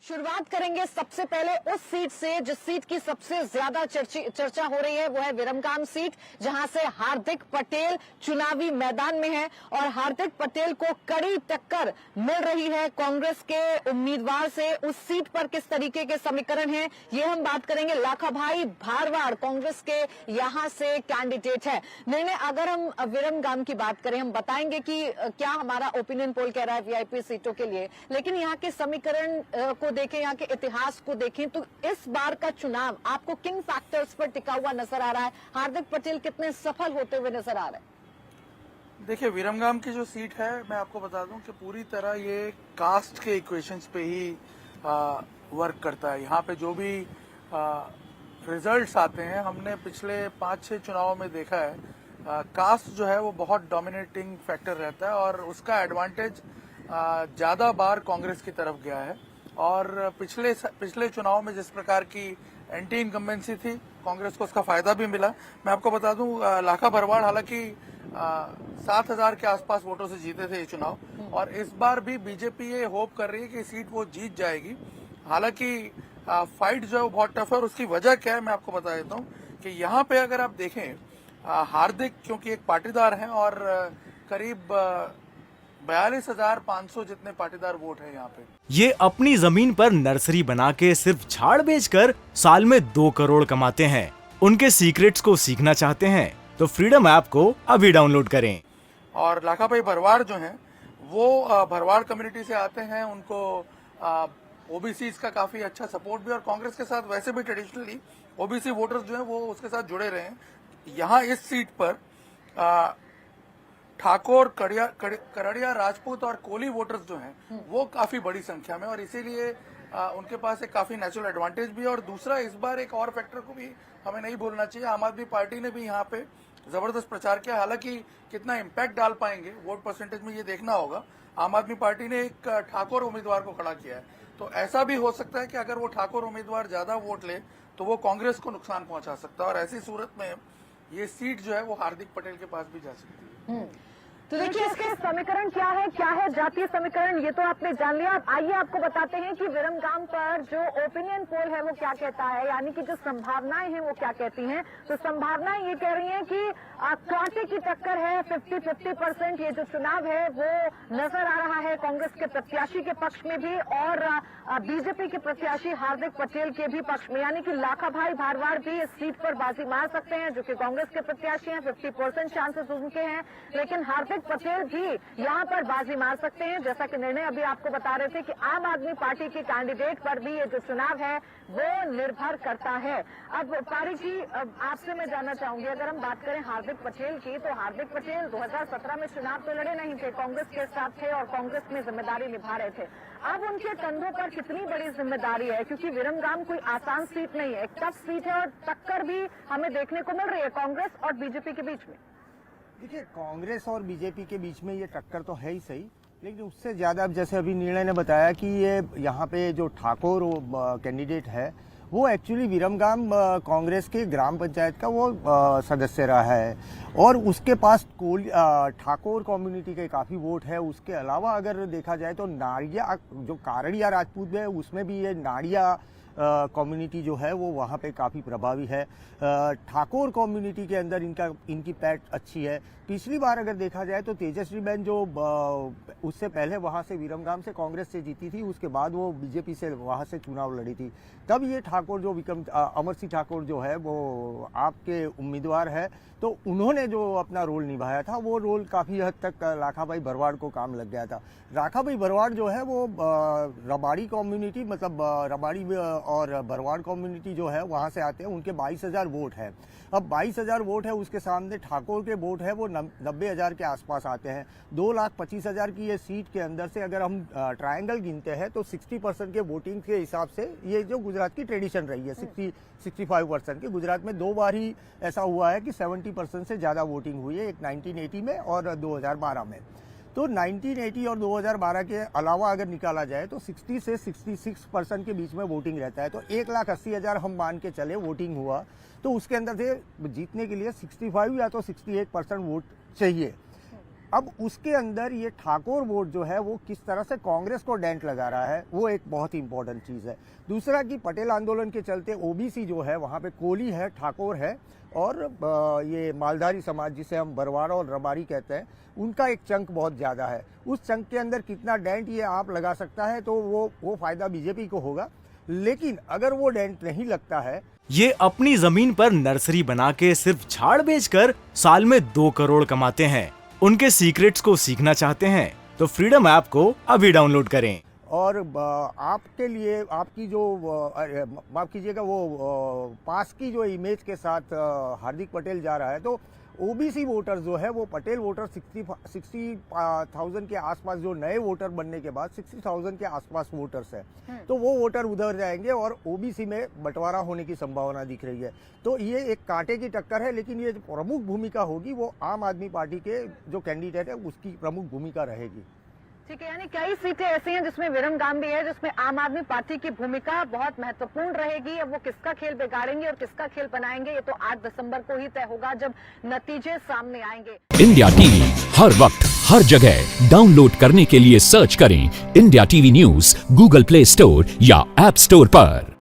शुरुआत करेंगे सबसे पहले उस सीट से जिस सीट की सबसे ज्यादा चर्चा हो रही है, वो है विरमगाम सीट, जहां से हार्दिक पटेल चुनावी मैदान में है और हार्दिक पटेल को कड़ी टक्कर मिल रही है कांग्रेस के उम्मीदवार से। उस सीट पर किस तरीके के समीकरण हैं, ये हम बात करेंगे। लाखाभाई भारवाड़ कांग्रेस के यहां से कैंडिडेट है। निर्णय, अगर हम विरमगाम की बात करें, हम बताएंगे कि क्या हमारा ओपिनियन पोल कह रहा है वीआईपी सीटों के लिए, लेकिन यहाँ के समीकरण को देखें, यहाँ के इतिहास को देखें, तो इस बार का चुनाव आपको किन फैक्टर्स पर टिका हुआ नजर आ रहा है? हार्दिक पटेल कितने सफल होते हुए नजर आ रहे हैं? देखिए, विरमगाम की जो सीट है, मैं आपको बता दूं कि पूरी तरह ये कास्ट के इक्वेशंस पे ही वर्क करता है। यहाँ पे जो भी रिजल्ट्स आते हैं, हमने पिछले 5-6 चुनावों में देखा है, कास्ट जो है वो बहुत डोमिनेटिंग फैक्टर रहता है और उसका एडवांटेज ज्यादा बार कांग्रेस की तरफ गया है। और पिछले चुनाव में जिस प्रकार की एंटी इनकम्बेंसी थी, कांग्रेस को उसका फायदा भी मिला। मैं आपको बता दूं, लाखा भरवाड़ हालांकि 7,000 के आसपास वोटों से जीते थे ये चुनाव, और इस बार भी बीजेपी ये होप कर रही है कि सीट वो जीत जाएगी। हालांकि फाइट जो है वो बहुत टफ है, और उसकी वजह क्या है मैं आपको बता देता हूँ कि यहाँ पे अगर आप देखें, हार्दिक क्योंकि एक पाटीदार हैं और करीब 42,500 जितने पाटीदार वोट हैं यहाँ पे। ये अपनी जमीन पर नर्सरी बना के सिर्फ झाड़ बेचकर साल में 2 करोड़ कमाते हैं। उनके सीक्रेट्स को सीखना चाहते हैं तो फ्रीडम ऐप को अभी डाउनलोड करें। और लाखाभाई भरवाड़ जो हैं वो भरवाड़ कम्युनिटी से आते हैं, उनको ओबीसी का काफी अच्छा सपोर्ट भी, और कांग्रेस के साथ वैसे भी ट्रेडिशनली ओबीसी वोटर्स जो हैं वो उसके साथ जुड़े रहे हैं। यहाँ इस सीट पर ठाकुर, करड़िया, राजपूत और कोली वोटर्स जो हैं वो काफी बड़ी संख्या में, और इसीलिए उनके पास एक काफी नेचुरल एडवांटेज भी है। और दूसरा, इस बार एक और फैक्टर को भी हमें नहीं भूलना चाहिए, आम आदमी पार्टी ने भी यहाँ पे जबरदस्त प्रचार किया। हालांकि कितना इम्पैक्ट डाल पाएंगे वोट परसेंटेज में ये देखना होगा। आम आदमी पार्टी ने एक ठाकुर उम्मीदवार को खड़ा किया है, तो ऐसा भी हो सकता है कि अगर वो ठाकुर उम्मीदवार ज्यादा वोट ले तो वो कांग्रेस को नुकसान पहुंचा सकता है, और ऐसी सूरत में ये सीट जो है वो हार्दिक पटेल के पास भी जा सकती है। तो देखिए, इसके समीकरण क्या है जातीय समीकरण, ये तो आपने जान लिया। अब आइए आपको बताते हैं कि विरमगाम पर जो ओपिनियन पोल है वो क्या कहता है, यानी कि जो संभावनाएं हैं वो क्या कहती हैं। तो संभावनाएं ये कह रही हैं कि कांटे की टक्कर है, 50-50% ये जो चुनाव है वो नजर आ रहा है कांग्रेस के प्रत्याशी के पक्ष में भी और बीजेपी के प्रत्याशी हार्दिक पटेल के भी पक्ष में, यानी कि लाखाभाई भारवाड़ भी इस सीट पर बाजी मार सकते हैं, जो कि कांग्रेस के प्रत्याशी हैं। 50% चांसेस उनके हैं, लेकिन हार्दिक पटेल भी यहाँ पर बाजी मार सकते हैं। जैसा कि निर्णय अभी आपको बता रहे थे कि आम आदमी पार्टी के कैंडिडेट पर भी ये जो चुनाव है वो निर्भर करता है। अब पारी जी, आपसे मैं जानना चाहूंगी, अगर हम बात करें हार्दिक पटेल की, तो हार्दिक पटेल 2017 में चुनाव तो लड़े नहीं थे, कांग्रेस के साथ थे और कांग्रेस में जिम्मेदारी निभा रहे थे। अब उनके कंधों पर कितनी बड़ी जिम्मेदारी है, क्योंकि विरमगाम कोई आसान सीट नहीं है, एक टफ सीट है और टक्कर भी हमें देखने को मिल रही है कांग्रेस और बीजेपी के बीच में। देखिए, कांग्रेस और बीजेपी के बीच में ये टक्कर तो है ही सही, लेकिन उससे ज्यादा जैसे अभी निर्णय ने बताया कि ये यहाँ पे जो ठाकुर कैंडिडेट है वो एक्चुअली विरमगाम कांग्रेस के ग्राम पंचायत का वो सदस्य रहा है, और उसके पास ठाकुर कम्युनिटी के काफी वोट है। उसके अलावा अगर देखा जाए तो नाड़िया, जो कारड़िया राजपूत है, उसमें भी ये नाड़िया कम्युनिटी जो है वो वहाँ पे काफ़ी प्रभावी है। ठाकुर कम्युनिटी के अंदर इनकी पैठ अच्छी है। पिछली बार अगर देखा जाए तो तेजस्वी बहन जो उससे पहले वहाँ से विरमगाम से कांग्रेस से जीती थी, उसके बाद वो बीजेपी से वहाँ से चुनाव लड़ी थी, तब ये ठाकुर जो अमर सिंह ठाकुर जो है वो आपके उम्मीदवार है, तो उन्होंने जो अपना रोल निभाया था वो रोल काफ़ी हद तक लाखाभाई भरवाड़ को काम लग गया था। लाखाभाई भरवाड़ जो है वो रबाड़ी कम्युनिटी, मतलब रबाड़ी और भरवाड़ कम्युनिटी जो है वहाँ से आते हैं, उनके 22,000 वोट है। अब 22,000 वोट है, उसके सामने ठाकुर के वोट है वो 90,000 के आसपास आते हैं। 2,25,000 की ये सीट के अंदर से अगर हम ट्रायंगल गिनते हैं तो 60% के वोटिंग के हिसाब से ये जो गुजरात की ट्रेडिशन रही है, 65% की, गुजरात में 2 बार ही ऐसा हुआ है कि 70% से ज़्यादा वोटिंग हुई है, एक 1980 में और 2012 में। तो 1980 और 2012 के अलावा अगर निकाला जाए तो 60 से 66% के बीच में वोटिंग रहता है। तो 1,80,000 हम मान के चले वोटिंग हुआ, तो उसके अंदर से जीतने के लिए 65 या तो 68% वोट चाहिए। अब उसके अंदर ये ठाकुर वोट जो है वो किस तरह से कांग्रेस को डेंट लगा रहा है, वो एक बहुत ही इंपॉर्टेंट चीज़ है। दूसरा कि पटेल आंदोलन के चलते ओबीसी जो है वहाँ पे कोली है, ठाकुर है और ये मालधारी समाज जिसे हम बरवाड़ा और रबारी कहते हैं, उनका एक चंक बहुत ज़्यादा है। उस चंक के अंदर कितना डेंट ये आप लगा सकता है तो वो फायदा बीजेपी को होगा। लेकिन अगर वो डेंट नहीं लगता है, ये अपनी जमीन पर नर्सरी बना के सिर्फ झाड़ बेचकर साल में 2 करोड़ कमाते हैं। उनके सीक्रेट्स को सीखना चाहते हैं तो फ्रीडम ऐप को अभी डाउनलोड करें। और आपके लिए आपकी जो माफ कीजिएगा वो पास की जो इमेज के साथ हार्दिक पटेल जा रहा है, तो ओबीसी वोटर जो है वो पटेल वोटर 60,000 के आसपास, जो नए वोटर बनने के बाद 60,000 के आसपास वोटर्स है, तो वो वोटर उधर जाएंगे और ओबीसी में बंटवारा होने की संभावना दिख रही है। तो ये एक कांटे की टक्कर है, लेकिन ये जो प्रमुख भूमिका होगी वो आम आदमी पार्टी के जो कैंडिडेट है उसकी प्रमुख भूमिका रहेगी। ठीक है, यानी कई सीटें ऐसी हैं जिसमें विरमगाम भी है, जिसमें आम आदमी पार्टी की भूमिका बहुत महत्वपूर्ण रहेगी। अब वो किसका खेल बिगाड़ेंगे और किसका खेल बनाएंगे ये तो 8 दिसंबर को ही तय होगा जब नतीजे सामने आएंगे। इंडिया टीवी हर वक्त हर जगह डाउनलोड करने के लिए सर्च करें India TV news Google play store या ऐप स्टोर पर।